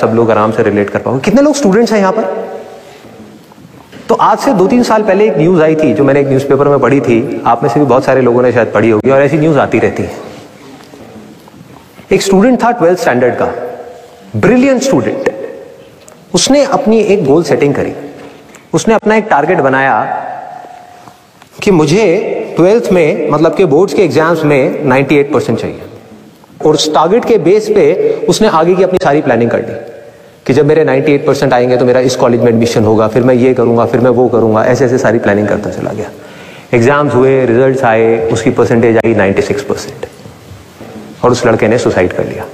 सब लोग आराम से रिलेट कर पाओगे। कितने लोग स्टूडेंट्स हैं यहाँ पर? तो आज से 2-3 साल पहले एक न्यूज आई थी जो मैंने एक न्यूज़पेपर में पढ़ी थी, आप में से भी बहुत सारे लोगों ने शायद पढ़ी होगी और ऐसी न्यूज आती रहती है। एक स्टूडेंट था 12th स्टैंडर्ड का, ब्रिलियंट स्टूडेंट। उसने अपनी एक गोल सेटिंग करी, उसने अपना एक टारगेट बनाया कि मुझे 12th में मतलब के बोर्ड्स के एग्जाम्स में 98% चाहिए, और उस टारगेट के बेस पे उसने आगे की अपनी सारी प्लानिंग कर ली कि जब मेरे 98% आएंगे तो मेरा इस कॉलेज में एडमिशन होगा, फिर मैं ये करूंगा, फिर मैं वो करूंगा, ऐसे ऐसे सारी प्लानिंग करता चला गया। एग्जाम्स हुए, रिजल्ट्स आए, उसकी परसेंटेज आई 96% और उस लड़के ने सुसाइड कर लिया।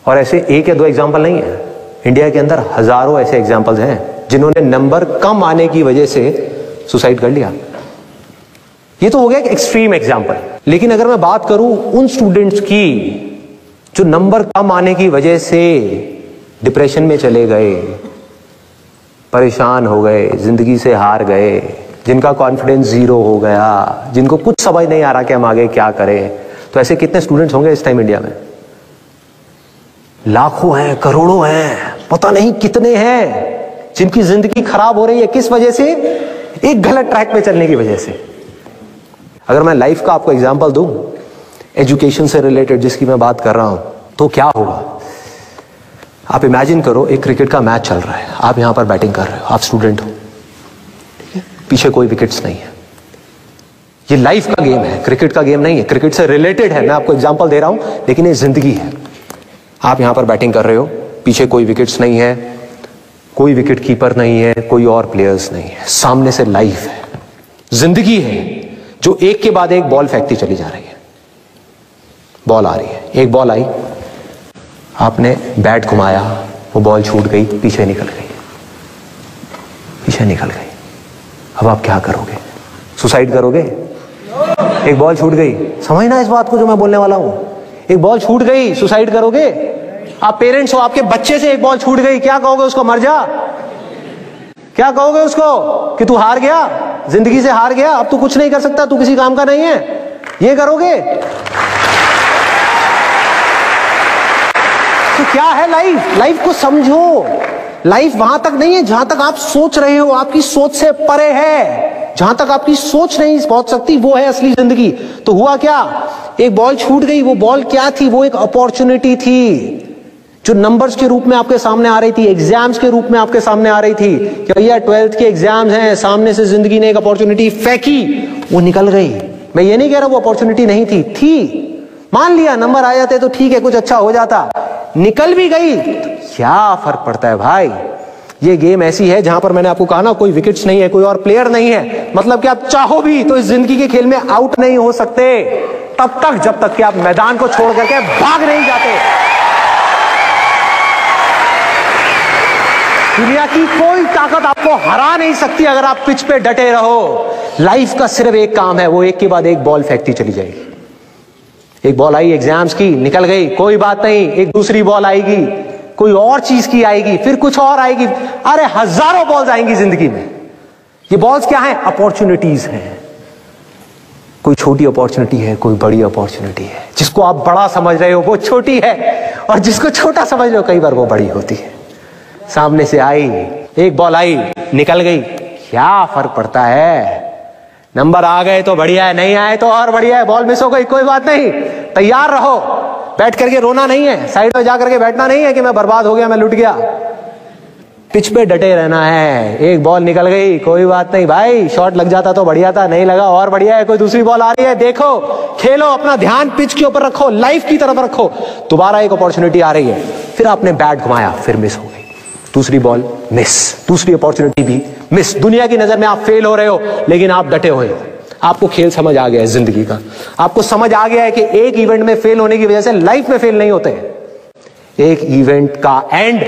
और ऐसे एक या दो एग्जाम्पल नहीं है, इंडिया के अंदर हजारों ऐसे एग्जाम्पल्स हैं जिन्होंने नंबर कम आने की वजह से सुसाइड कर लिया। ये तो हो गया एक एक्सट्रीम एग्जाम्पल, लेकिन अगर मैं बात करूं उन स्टूडेंट्स की जो नंबर कम आने की वजह से डिप्रेशन में चले गए, परेशान हो गए, जिंदगी से हार गए, जिनका कॉन्फिडेंस जीरो हो गया, जिनको कुछ समझ नहीं आ रहा कि हम आगे क्या करें, तो ऐसे कितने स्टूडेंट्स होंगे इस टाइम इंडिया में? लाखों हैं, करोड़ों हैं, पता नहीं कितने हैं जिनकी जिंदगी खराब हो रही है। किस वजह से? एक गलत ट्रैक पे चलने की वजह से। अगर मैं लाइफ का आपको एग्जांपल दूं, एजुकेशन से रिलेटेड जिसकी मैं बात कर रहा हूं, तो क्या होगा? आप इमेजिन करो एक क्रिकेट का मैच चल रहा है, आप यहां पर बैटिंग कर रहे हो, आप स्टूडेंट हो, ठीक है, पीछे कोई विकेट्स नहीं है। ये लाइफ का गेम है, क्रिकेट का गेम नहीं है, क्रिकेट से रिलेटेड है, मैं आपको एग्जांपल दे रहा हूं, लेकिन ये जिंदगी है। आप यहां पर बैटिंग कर रहे हो, पीछे कोई विकेट्स नहीं है, कोई विकेट कीपर नहीं है, कोई और प्लेयर्स नहीं है, सामने से लाइफ है, जिंदगी है जो एक के बाद एक बॉल फेंकती चली जा रही है। बॉल आ रही है, एक बॉल आई, आपने बैट घुमाया, वो बॉल छूट गई, पीछे निकल गई, पीछे निकल गई। अब आप क्या करोगे? सुसाइड करोगे? एक बॉल छूट गई, समझना इस बात को जो मैं बोलने वाला हूं। एक बॉल छूट गई, सुसाइड करोगे? आप पेरेंट्स हो, आपके बच्चे से एक बॉल छूट गई, क्या कहोगे उसको? मर जा? क्या कहोगे उसको कि तू हार गया, जिंदगी से हार गया, अब तू कुछ नहीं कर सकता, तू किसी काम का नहीं है? ये करोगे? तो क्या है लाइफ? लाइफ को समझो। लाइफ वहां तक नहीं है जहां तक आप सोच रहे हो, आपकी सोच से परे है। जहां तक आपकी सोच नहीं पहुंच सकती वो है असली जिंदगी। तो हुआ क्या? एक बॉल छूट गई। वो बॉल क्या थी? वो एक अपॉर्चुनिटी थी जो नंबर्स के रूप में आपके सामने आ रही थी, एग्जाम्स के रूप में आपके सामने आ रही थी कि भैया 12th के एग्जाम्स हैं, सामने से जिंदगी ने एक अपॉर्चुनिटी फेंकी, वो निकल गई। मैं ये नहीं कह रहा वो अपॉर्चुनिटी नहीं थी, मान लिया नंबर आ जाते तो ठीक है, कुछ अच्छा हो जाता, निकल भी गई, क्या फर्क पड़ता है भाई? ये गेम ऐसी है जहां पर मैंने आपको कहा ना, कोई विकेट्स नहीं है, कोई और प्लेयर नहीं है, मतलब कि आप चाहो भी तो इस जिंदगी के खेल में आउट नहीं हो सकते तब तक जब तक कि आप मैदान को छोड़ करके भाग नहीं जाते। दुनिया की कोई ताकत आपको हरा नहीं सकती अगर आप पिच पे डटे रहो। लाइफ का सिर्फ एक काम है, वो एक के बाद एक बॉल फेंकती चली जाएगी। एक बॉल आई एग्जाम्स की, निकल गई, कोई बात नहीं, एक दूसरी बॉल आएगी, कोई और चीज की आएगी, फिर कुछ और आएगी, अरे हजारों बॉल्स आएंगी जिंदगी में। ये बॉल्स क्या है? अपॉर्चुनिटीज हैं। कोई छोटी अपॉर्चुनिटी है, कोई बड़ी अपॉर्चुनिटी है। जिसको आप बड़ा समझ रहे हो वो छोटी है, और जिसको छोटा समझ रहे हो कई बार वो बड़ी होती है। सामने से आई, एक बॉल आई, निकल गई, क्या फर्क पड़ता है? नंबर आ गए तो बढ़िया है, नहीं आए तो और बढ़िया है, बॉल मिस हो गई, कोई बात नहीं, तैयार रहो। बैठ करके रोना नहीं है, साइड में जाकर के बैठना नहीं है कि मैं बर्बाद हो गया, मैं लुट गया। पिच पे डटे रहना है। एक बॉल निकल गई, कोई बात नहीं भाई, शॉट लग जाता तो बढ़िया था, नहीं लगा और बढ़िया है, कोई दूसरी बॉल आ रही है, देखो, खेलो, अपना ध्यान पिच के ऊपर रखो, लाइफ की तरफ रखो। दोबारा एक अपॉर्चुनिटी आ रही है, फिर आपने बैट घुमाया, फिर मिस हो गई, दूसरी बॉल मिस, दूसरी अपॉर्चुनिटी भी मिस। दुनिया की नजर में आप फेल हो रहे हो, लेकिन आप डटे हुए हो। आपको खेल समझ आ गया है जिंदगी का, आपको समझ आ गया है कि एक इवेंट में फेल होने की वजह से लाइफ में फेल नहीं होते। एक इवेंट का एंड